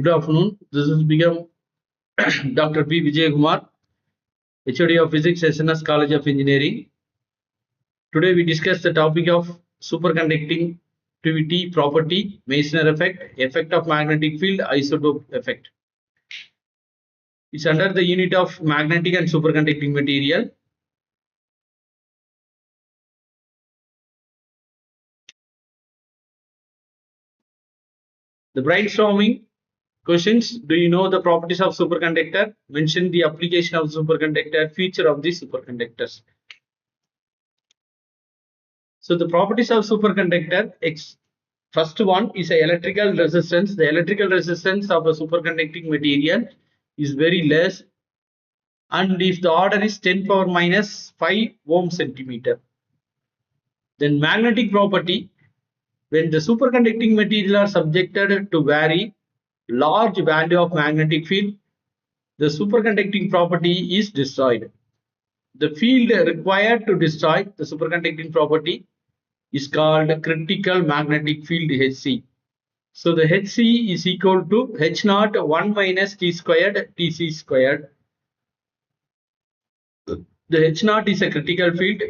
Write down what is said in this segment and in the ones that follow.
Good afternoon. This is become Dr.B.Vijayakumar, HOD of Physics, SNS College of Engineering. Today we discuss the topic of superconductivity property, Meissner effect, effect of magnetic field, isotope effect. It's under the unit of magnetic and superconducting material. The brainstorming questions: do you know the properties of superconductor? Mention the application of superconductor, feature of the superconductors. So the properties of superconductor, first one is a electrical resistance. The electrical resistance of a superconducting material is very less, and if the order is 10 power minus 5 ohm centimeter. Then magnetic property: when the superconducting material are subjected to very large value of magnetic field, the superconducting property is destroyed. The field required to destroy the superconducting property is called critical magnetic field, Hc. So the Hc is equal to H naught 1 minus T squared Tc squared. The H naught is a critical field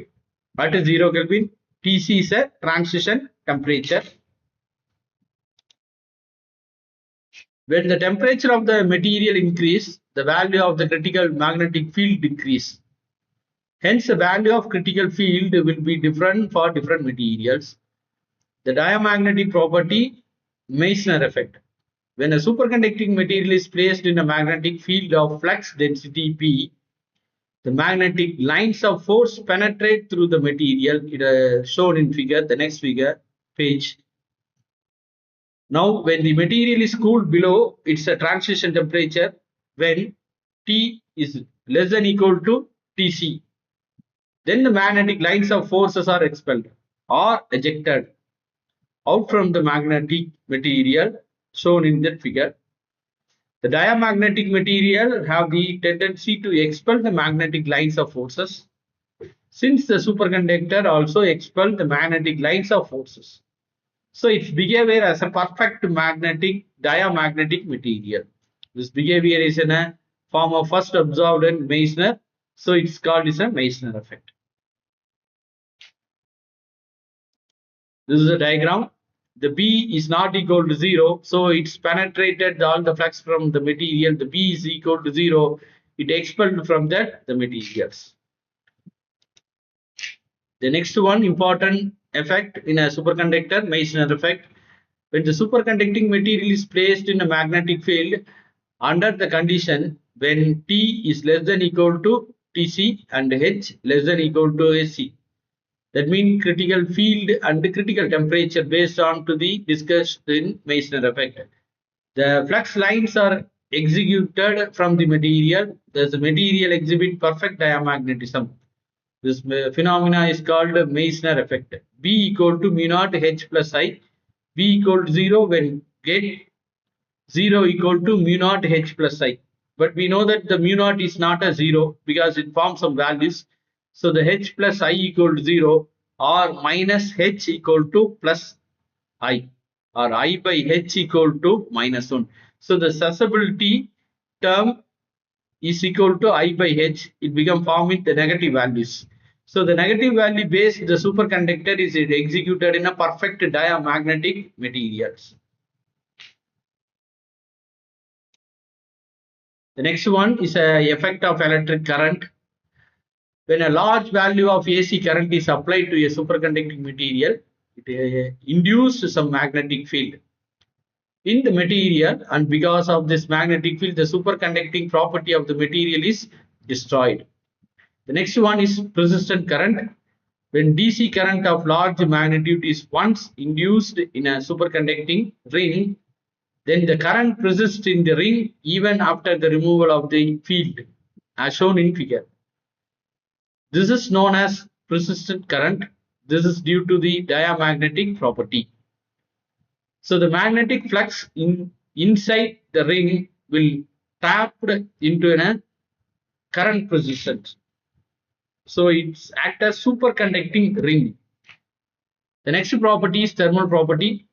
at 0 Kelvin. Tc is a transition temperature. When the temperature of the material increase, the value of the critical magnetic field decrease. Hence, the value of critical field will be different for different materials. The diamagnetic property, Meissner effect. When a superconducting material is placed in a magnetic field of flux density P, the magnetic lines of force penetrate through the material. It is shown in figure, the next figure, page. Now, when the material is cooled below its transition temperature, when T is less than equal to Tc, then the magnetic lines of forces are expelled or ejected out from the magnetic material, shown in that figure. The diamagnetic material have the tendency to expel the magnetic lines of forces, since the superconductor also expel the magnetic lines of forces. So its behavior as a perfect magnetic diamagnetic material. This behavior is in a form of first observed in Meissner, so it's called as a Meissner effect. This is a diagram. The B is not equal to 0, so it's penetrated all the flux from the material. The B is equal to 0, it expelled from that the materials. The next one, important effect in a superconductor, Meissner effect. When the superconducting material is placed in a magnetic field under the condition when T is less than equal to Tc and H less than equal to Sc. That means critical field and critical temperature based on to the discussed in Meissner effect. The flux lines are executed from the material. Thus the material exhibit perfect diamagnetism. This phenomena is called Meissner effect. B equal to mu naught H plus I. B equal to 0 when get 0 equal to mu naught H plus I. But we know that the mu naught is not a 0 because it forms some values. So the H plus I equal to 0 or minus H equal to plus I, or I by H equal to minus 1. So the susceptibility term is equal to I by H. It become formed with the negative values. So the negative value based the superconductor is executed in a perfect diamagnetic materials. The next one is a effect of electric current. When a large value of AC current is applied to a superconducting material, it induces some magnetic field in the material, and because of this magnetic field, the superconducting property of the material is destroyed. The next one is persistent current. When DC current of large magnitude is once induced in a superconducting ring, then the current persists in the ring even after the removal of the field, as shown in figure. This is known as persistent current. This is due to the diamagnetic property. So the magnetic flux inside the ring will tap into a current persistence. So it's act as superconducting ring. The next property is thermal property.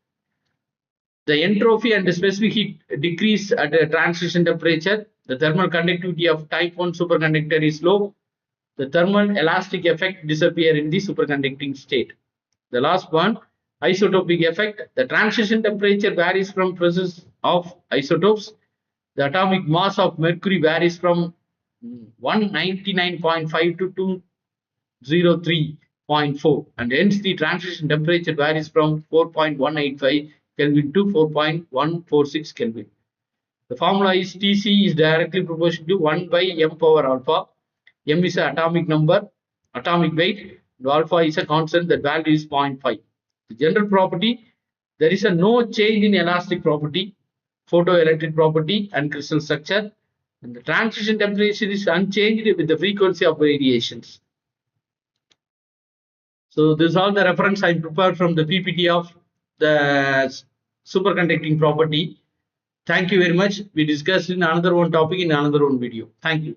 The entropy and the specific heat decrease at the transition temperature. The thermal conductivity of type 1 superconductor is low. The thermal elastic effect disappear in the superconducting state. The last one, isotopic effect. The transition temperature varies from presence of isotopes. The atomic mass of mercury varies from 199.5 to 203.4, and hence the transition temperature varies from 4.185 Kelvin to 4.146 Kelvin. The formula is Tc is directly proportional to 1 by m power alpha. M is an atomic number, atomic weight, and alpha is a constant, that value is 0.5. The general property, there is a no change in elastic property, photoelectric property, and crystal structure. And the transition temperature is unchanged with the frequency of variations. So this is all the reference I prepared from the PPT of the superconducting property. Thank you very much. We discussed in another one topic in another one video. Thank you.